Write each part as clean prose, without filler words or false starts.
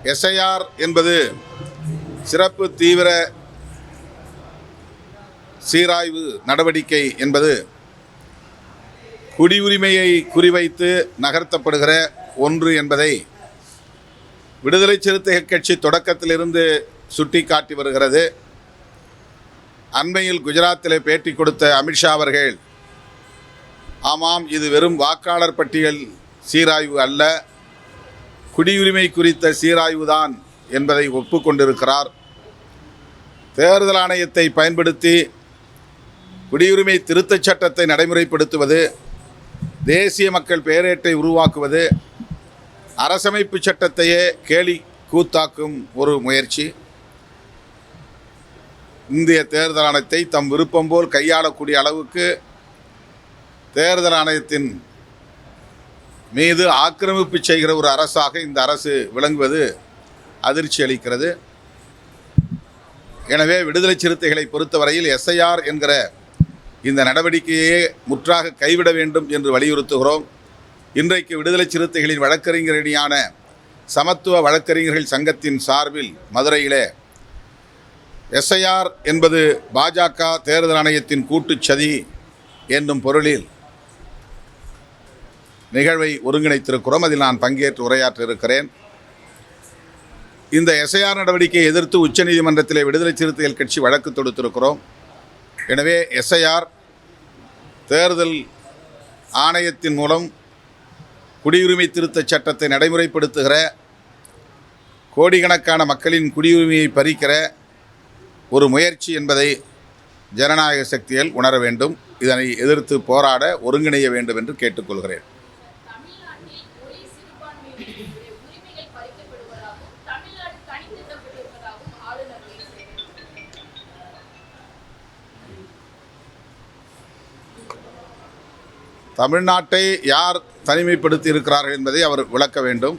SIR என்பது சிறப்பு தீவிர சீராய்வு நடவடிக்கை என்பது குடியுரிமையை குறிவைத்து நகர்த்தப்படுகிற ஒன்று என்பதை விடுதலை சிறுத்தைகள் கட்சி தொடக்கத்திலிருந்து சுட்டிக்காட்டி வருகிறது. அண்மையில் குஜராத்திலே பேட்டி கொடுத்த அமித்ஷா அவர்கள், ஆமாம், இது வெறும் வாக்காளர் பட்டியல் சீராய்வு அல்ல, குடியுரிமை குறித்த சீராய்வு தான் என்பதை ஒப்புக்கொண்டிருக்கிறார். தேர்தல் ஆணையத்தை பயன்படுத்தி குடியுரிமை திருத்தச் சட்டத்தை நடைமுறைப்படுத்துவது, தேசிய மக்கள் பேரேட்டை உருவாக்குவது, அரசமைப்பு சட்டத்தையே கேலி கூத்தாக்கும் ஒரு முயற்சி. இந்திய தேர்தல் ஆணையத்தை தம் விருப்பம் போல் கையாளக்கூடிய அளவுக்கு தேர்தல் ஆணையத்தின் மீது ஆக்கிரமிப்பு செய்கிற ஒரு அரசாக இந்த அரசு விளங்குவது அதிர்ச்சி அளிக்கிறது. எனவே விடுதலை சிறுத்தைகளை பொறுத்தவரையில் எஸ்ஐஆர் என்கிற இந்த நடவடிக்கையே முற்றாக கைவிட வேண்டும் என்று வலியுறுத்துகிறோம். இன்றைக்கு விடுதலை சிறுத்தைகளின் வழக்கறிஞரடியான சமத்துவ வழக்கறிஞர்கள் சங்கத்தின் சார்பில் மதுரையிலே எஸ்ஐஆர் என்பது பாஜக தேர்தல் ஆணையத்தின் கூட்டுச்சதி என்னும் பொருளில் நிகழ்வை ஒருங்கிணைத்திருக்கிறோம். அதில் நான் பங்கேற்று உரையாற்ற இருக்கிறேன். இந்த எஸ்ஐஆர் நடவடிக்கையை எதிர்த்து உச்சநீதிமன்றத்திலே விடுதலை சிறுத்தைகள் கட்சி வழக்கு தொடுத்திருக்கிறோம். எனவே எஸ்ஐஆர் தேர்தல் ஆணையத்தின் மூலம் குடியுரிமை திருத்தச் சட்டத்தை நடைமுறைப்படுத்துகிற, கோடிக்கணக்கான மக்களின் குடியுரிமையை பறிக்கிற ஒரு முயற்சி என்பதை ஜனநாயக சக்திகள் உணர வேண்டும். இதனை எதிர்த்து போராட ஒருங்கிணைய வேண்டும் என்று கேட்டுக்கொள்கிறேன். தமிழ்நாட்டை யார் தனிமைப்படுத்தி இருக்கிறார்கள் என்பதை அவர் விளக்க வேண்டும்.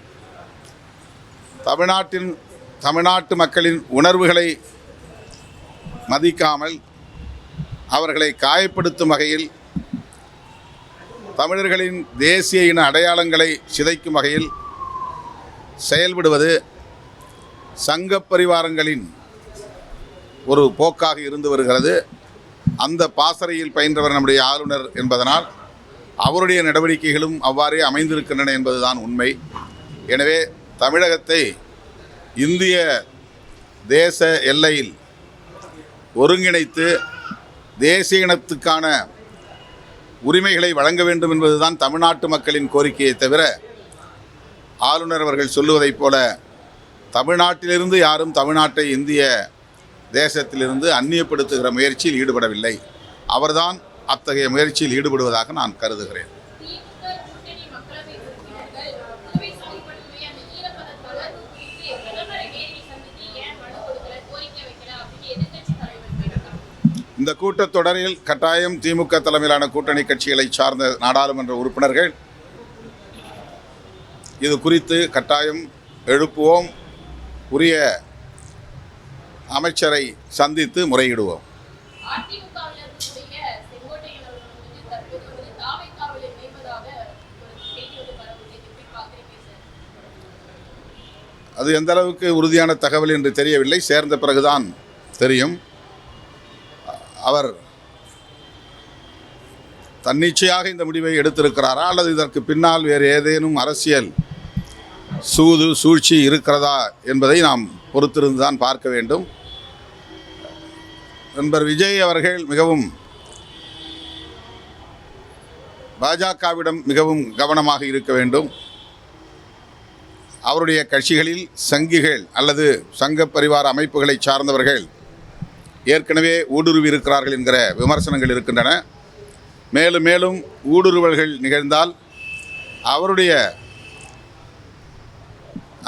தமிழ்நாட்டு மக்களின் உணர்வுகளை மதிக்காமல் அவர்களை காயப்படுத்தும் வகையில், தமிழர்களின் தேசிய இன அடையாளங்களை சிதைக்கும் வகையில் செயல்படுவது சங்க பரிவாரங்களின் ஒரு போக்காக இருந்து வருகிறது. அந்த பாசறையில் பயின்றவர் நம்முடைய ஆளுநர் என்பதனால் அவருடைய நடவடிக்கைகளும் அவ்வாறே அமைந்திருக்கின்றன என்பதுதான் உண்மை. எனவே தமிழகத்தை இந்திய தேச எல்லையில் ஒருங்கிணைத்து தேசிய இனத்துக்கான உரிமைகளை வழங்க வேண்டும் என்பதுதான் தமிழ்நாட்டு மக்களின் கோரிக்கையை தவிர, ஆளுநர் அவர்கள் சொல்லுவதைப் போல தமிழ்நாட்டிலிருந்து யாரும் தமிழ்நாட்டை இந்திய தேசத்திலிருந்து அந்நியப்படுத்துகிற முயற்சியில் ஈடுபடவில்லை. அவர்தான் அத்தகைய முயற்சியில் ஈடுபடுவதாக நான் கருதுகிறேன். இந்த கூட்டத்தொடரில் கட்டாயம் திமுக தலைமையிலான கூட்டணி கட்சிகளை சார்ந்த நாடாளுமன்ற உறுப்பினர்கள் இது குறித்து கட்டாயம் எழுப்புவோம். உரிய அமைச்சரை சந்தித்து முறையிடுவோம். அது எந்த அளவுக்கு உறுதியான தகவல் என்று தெரியவில்லை. சேர்ந்த பிறகுதான் தெரியும். அவர் தன்னிச்சையாக இந்த முடிவை எடுத்திருக்கிறாரா அல்லது இதற்கு பின்னால் வேறு ஏதேனும் அரசியல் சூழ்ச்சி இருக்கிறதா என்பதை நாம் பொறுத்திருந்துதான் பார்க்க வேண்டும். நண்பர் விஜய் அவர்கள் மிகவும் பாஜகவிடம் மிகவும் கவனமாக இருக்க வேண்டும். அவருடைய கட்சிகளில் சங்கிகள் அல்லது சங்க பரிவார அமைப்புகளை சார்ந்தவர்கள் ஏற்கனவே ஊடுருவி இருக்கிறார்கள் என்கிற விமர்சனங்கள் இருக்கின்றன. மேலும் மேலும் ஊடுருவல்கள் நிகழ்ந்தால் அவருடைய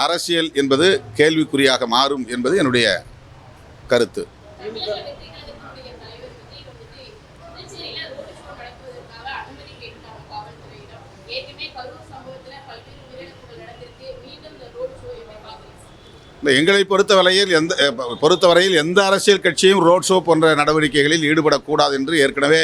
அரசியல் என்பது கேள்விக்குறியாக மாறும் என்பது என்னுடைய கருத்து. எங்களை பொறுத்தவரையில் எந்த அரசியல் கட்சியும் ரோட் ஷோ போன்ற நடவடிக்கைகளில் ஈடுபடக்கூடாது என்று ஏற்கனவே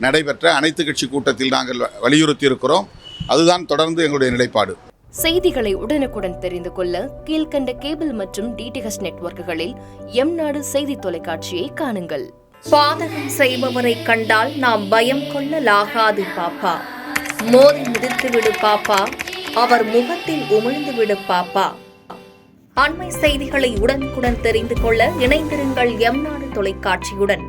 நடைபெற்ற அனைத்து கட்சி கூட்டத்தில் நாங்கள் வலியுறுத்தி இருக்கிறோம். அதுதான் தொடர்ந்து எங்களுடைய நிலைப்பாடு. செய்திகளை உடனுக்குடன் தெரிந்து கொள்ள கீழ்க்கண்ட கேபிள் மற்றும் டிடிஎச் நெட்வொர்க்குகளில் எம்நாடு செய்தி தொலைக்காட்சியை காணுங்கள். பாதகம் செய்பவரை கண்டால் நாம் பயம் கொள்ளலாகாது பாப்பா. மோதி மிதித்துவிடு பாப்பா, அவர் முகத்தில் உமிழ்ந்துவிடு பாப்பா. அண்மை செய்திகளை உடனுக்குடன் தெரிந்து கொள்ள இணைந்திருங்கள் எம்நாடு தொலைக்காட்சியுடன்.